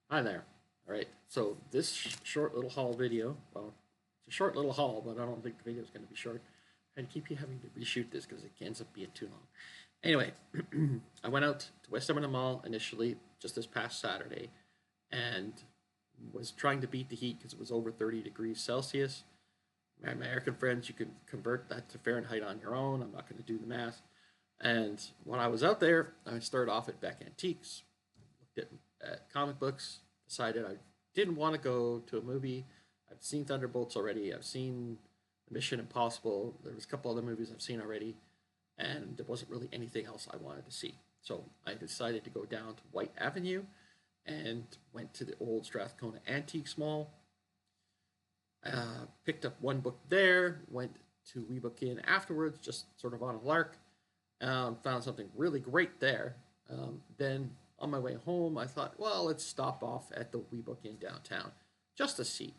Hi there. All right, so this short little haul video, well, it's a short little haul, but I don't think the video is going to be short. I keep having to reshoot this because it ends up being too long. Anyway, I went out to West Edmonton Mall initially just this past Saturday and was trying to beat the heat because it was over 30 degrees Celsius. My American friends, you can convert that to Fahrenheit on your own. I'm not going to do the math. And when I was out there, I started off at BECK Antiques, looked at comic books, decided I didn't want to go to a movie. I've seen Thunderbolts already. I've seen Mission Impossible. There was a couple other movies I've seen already, and there wasn't really anything else I wanted to see. So I decided to go down to Whyte Avenue and went to the old Strathcona Antiques Mall. Picked up one book there, went to WeBook In afterwards, just sort of on a lark. Found something really great there. Then on my way home, I thought, well, let's stop off at the WeBook Inn downtown just to see.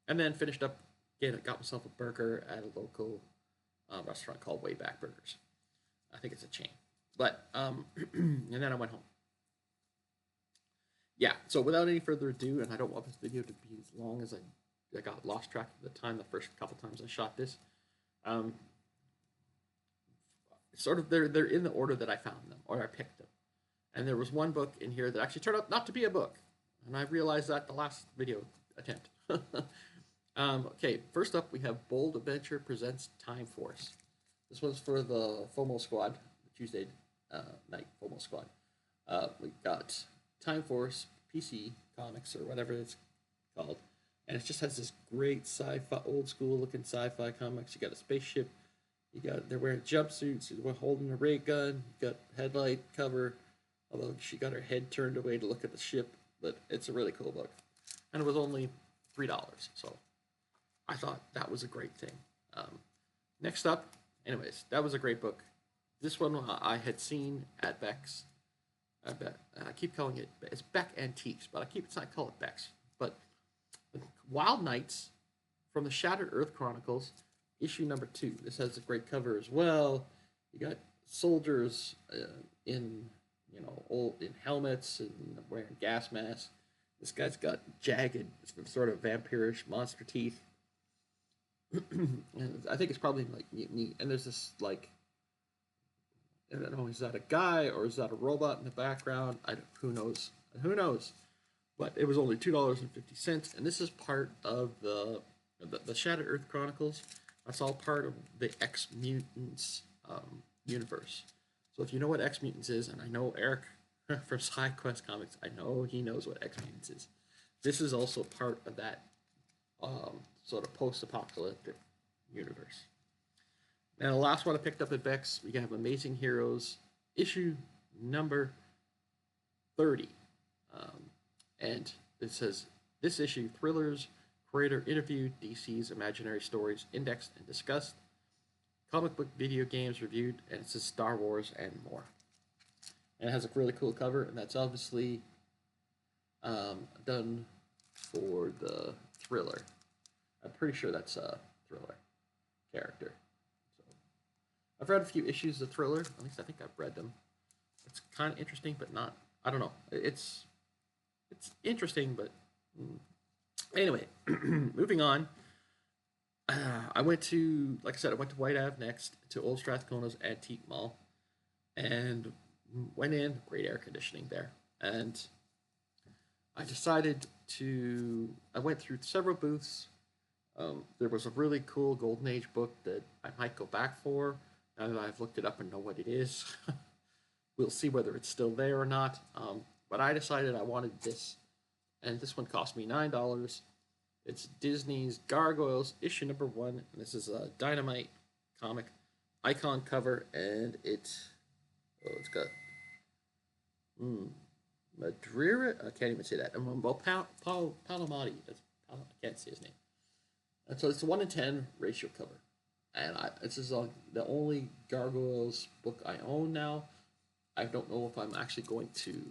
And then finished up, again, got myself a burger at a local restaurant called Wayback Burgers. I think it's a chain. But, and then I went home. Yeah, so without any further ado, and I don't want this video to be as long as I got lost track of the time the first couple times I shot this. Um, Sort of, they're in the order that I found them, or I picked them. And there was one book in here that actually turned out not to be a book. And I realized that the last video attempt. Okay, first up we have Bold Adventure Presents Time Force. This one's for the FOMO squad, the Tuesday night FOMO squad. We got Time Force PC comics, or whatever it's called. And it just has this great sci-fi, old school looking sci-fi comics. You got a spaceship. They're wearing jumpsuits. They're holding a ray gun. You got headlight cover. Although she got her head turned away to look at the ship, but it's a really cool book, and it was only $3. So I thought that was a great thing. Next up, anyways, that was a great book. This one I had seen at Beck's. I keep calling it's Beck Antiques, but it's not called it Beck's. But Wild Nights from the Shattered Earth Chronicles, issue number 2. This has a great cover as well. You got soldiers in old in helmets and wearing gas masks. This guy's got jagged, sort of vampirish monster teeth. And I think it's probably like neat. And there's this like, I don't know, is that a guy or is that a robot in the background? Who knows? Who knows? But it was only $2.50, and this is part of the Shattered Earth Chronicles. That's all part of the X Mutants universe. So if you know what X Mutants is, and I know Eric from SideQuest Comics, I know he knows what X Mutants is. This is also part of that sort of post-apocalyptic universe. Now, the last one I picked up at Beck's, we have Amazing Heroes, issue number 30. And it says, this issue, thrillers, creator interviewed, DC's imaginary stories indexed and discussed, comic book video games reviewed, and it says Star Wars and more. And it has a really cool cover, and that's obviously done for the Thriller. I'm pretty sure that's a Thriller character. So I've read a few issues of Thriller. At least I think I've read them. It's kind of interesting, but not. I don't know. It's interesting, but anyway, moving on. I went to, like I said, I went to Whyte Ave next to Old Strathcona's Antique Mall, and went in. Great air conditioning there, and I decided to. I went through several booths. There was a really cool Golden Age book that I might go back for. Now that I've looked it up and know what it is, we'll see whether it's still there or not. But I decided I wanted this, and this one cost me $9. It's Disney's Gargoyles, issue number 1, and this is a Dynamite comic icon cover, and it's got Madrira. I can't even say that. Well, Palamati. I can't say his name. And so it's a 1 in 10 ratio cover, and this is the only Gargoyles book I own now. I don't know if I'm actually going to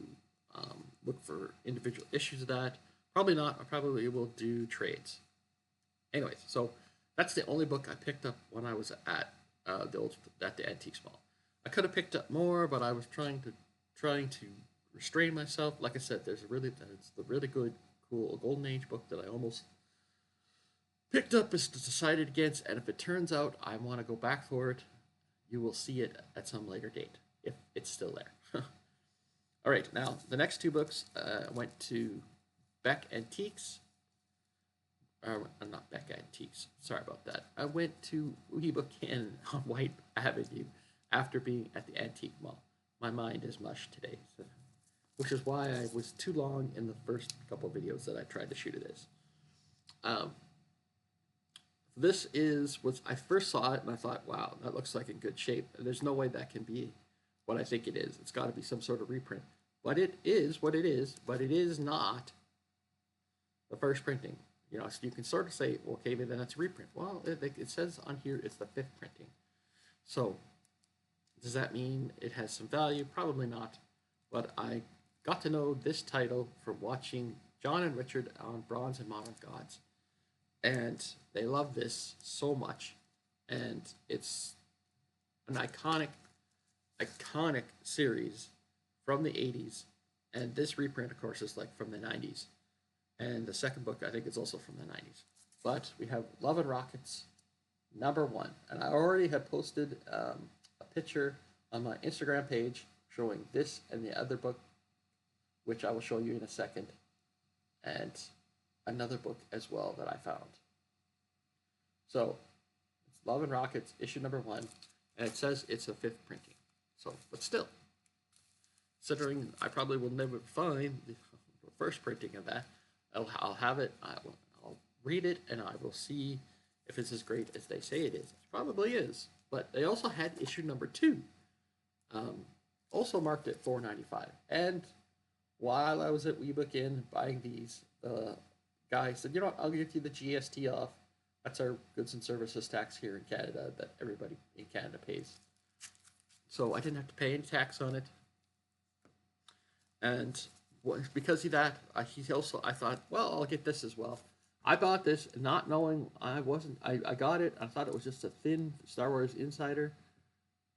look for individual issues of that. Probably not. I probably will do trades. Anyways, so that's the only book I picked up when I was at the Antiques Mall. I could have picked up more, but I was trying to restrain myself. Like I said, it's the really good, cool Golden Age book that I almost picked up, is decided against, and if it turns out I want to go back for it, you will see it at some later date if it's still there. All right, now the next two books went to BECK Antiques. Not BECK Antiques. Sorry about that. I went to ebook Cannon on Whyte Avenue after being at the Antique Mall. My mind is mush today, so, which is why I was too long in the first couple videos that I tried to shoot of this. This is what I first saw it, and I thought, wow, that looks like in good shape. There's no way that can be what I think it is. It's got to be some sort of reprint. But it is what it is, but it is not the first printing. You know, so you can sort of say, okay, maybe that's a reprint. Well, it says on here it's the 5th printing. So does that mean it has some value? Probably not. But I got to know this title from watching John and Richard on Bronze and Modern Gods. And they love this so much. And it's an iconic series from the 80s. And this reprint, of course, is like from the 90s. And the second book, I think, is also from the 90s. But we have Love and Rockets, #1. And I already had posted a picture on my Instagram page showing this and the other book, which I will show you in a second. And another book as well that I found. So, it's Love and Rockets, issue #1. And it says it's a 5th printing. So, but still, considering I probably will never find the first printing of that, I'll have it, I'll read it, and I will see if it's as great as they say it is. It probably is. But they also had issue #2, also marked at $4.95. And while I was at WeBook Inn buying these, the guy said, you know what, I'll give you the GST off. That's our goods and services tax here in Canada that everybody in Canada pays. So I didn't have to pay any tax on it. And because of that, I thought, well, I'll get this as well. I bought this not knowing I got it. I thought it was just a thin Star Wars Insider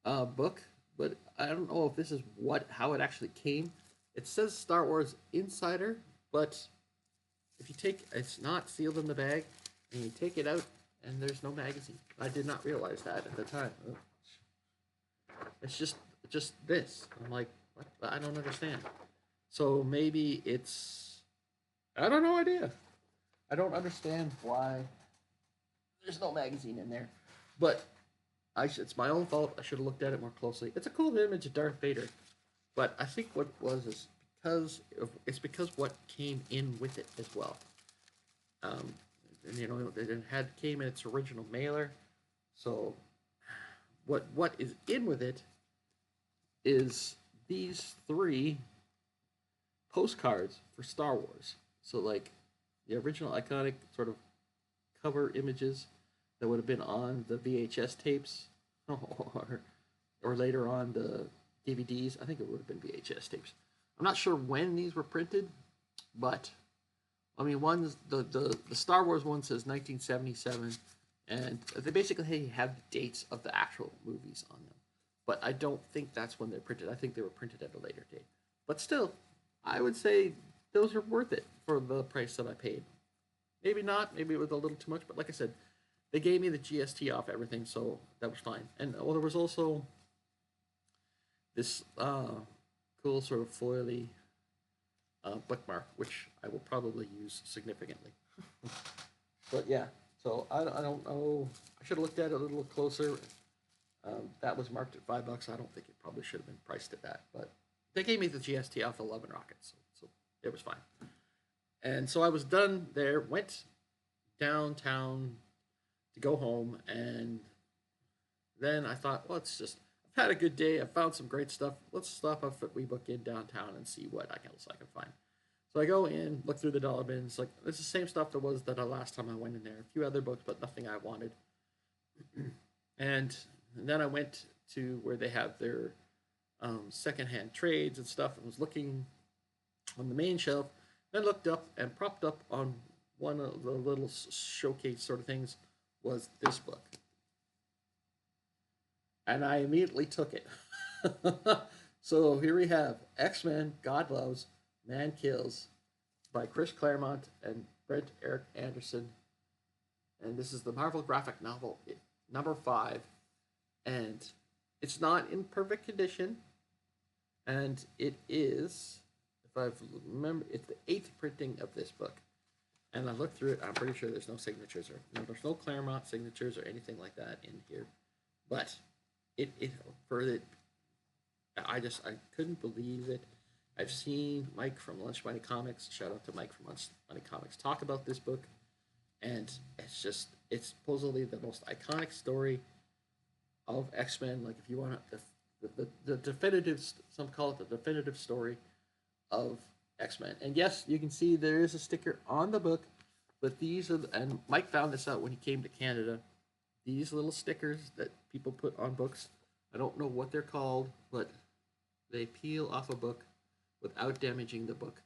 book, but I don't know if this is how it actually came. It says Star Wars Insider, but if you it's not sealed in the bag, and you take it out, and there's no magazine. I did not realize that at the time. It's just this. I'm like, what? I don't understand. So maybe I don't know idea. I don't understand why there's no magazine in there. But it's my own fault. I should have looked at it more closely. It's a cool image of Darth Vader. But I think what it was is because what came in with it as well. And you know, it came in its original mailer. So what is in with it is these 3 postcards for Star Wars. So like the original iconic sort of cover images that would have been on the VHS tapes or later on the DVDs. I think it would have been VHS tapes. I'm not sure when these were printed, but I mean, the Star Wars one says 1977, and they basically have dates of the actual movies on them. But I don't think that's when they're printed. I think they were printed at a later date. But still, I would say those are worth it for the price that I paid. Maybe not. Maybe it was a little too much. But like I said, they gave me the GST off everything, so that was fine. And there was also this cool sort of foily bookmark, which I will probably use significantly. But yeah, so I don't know. I should have looked at it a little closer. That was marked at $5. I don't think it probably should have been priced at that, but they gave me the GST off the Love and Rockets, so it was fine. And so I was done there, went downtown to go home, and then I thought, well, I've had a good day. I found some great stuff. Let's stop off at WeBook Inn downtown and see what else I can find. So I go in, look through the dollar bins. Like, it's the same stuff that was the last time I went in there. A few other books, but nothing I wanted. And then I went to where they have their secondhand trades and stuff, and was looking on the main shelf. Then looked up, and propped up on one of the little showcase sort of things was this book. And I immediately took it. So here we have X-Men, God Loves, Man Kills by Chris Claremont and Brent Eric Anderson. And this is the Marvel graphic novel number 5. And it's not in perfect condition. And it is, if I remember, it's the 8th printing of this book. And I looked through it. I'm pretty sure there's no signatures there's no Claremont signatures or anything like that in here. But I couldn't believe it. I've seen Mike from Lunch Money Comics, shout out to Mike from Lunch Money Comics, talk about this book, and it's supposedly the most iconic story of X-Men. Like, if you want the definitive, some call it the definitive story of X-Men. And yes, you can see there is a sticker on the book, but these are, and Mike found this out when he came to Canada, these little stickers that people put on books, I don't know what they're called, but they peel off a book without damaging the book.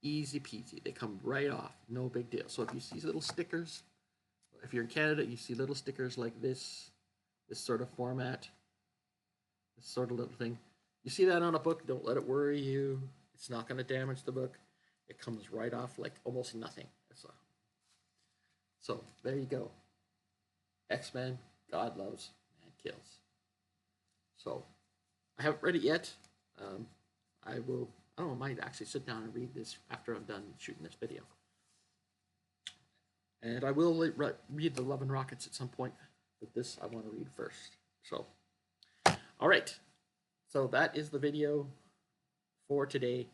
Easy peasy. They come right off. No big deal. So if you see little stickers, if you're in Canada, you see little stickers like this sort of format, this sort of little thing. You see that on a book, don't let it worry you. It's not going to damage the book. It comes right off like almost nothing. So there you go. X-Men, God Loves, Man Kills. So I haven't read it yet. I might actually sit down and read this after I'm done shooting this video. And I will read the Love and Rockets at some point, but this I want to read first. So, all right. So that is the video for today.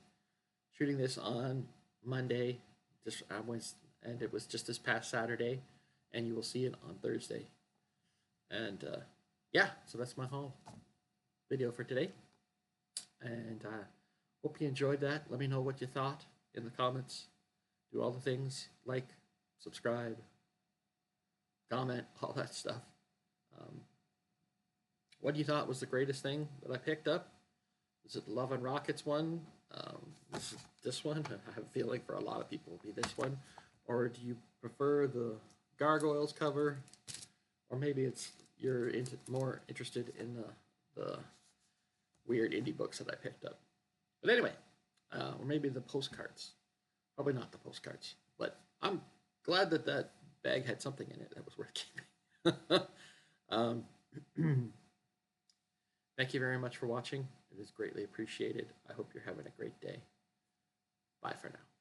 Shooting this on Monday, and it was just this past Saturday, and you will see it on Thursday. And yeah, so that's my whole video for today. And hope you enjoyed that. Let me know what you thought in the comments. Do all the things, like, subscribe, comment, all that stuff. What you thought was the greatest thing that I picked up? Is it the Love and Rockets one? This one? I have a feeling for a lot of people will be this one. Or do you prefer the Gargoyles cover? Or maybe you're more interested in the weird indie books that I picked up. But anyway, or maybe the postcards. Probably not the postcards. But I'm glad that bag had something in it that was worth keeping. Thank you very much for watching. It is greatly appreciated. I hope you're having a great day. Bye for now.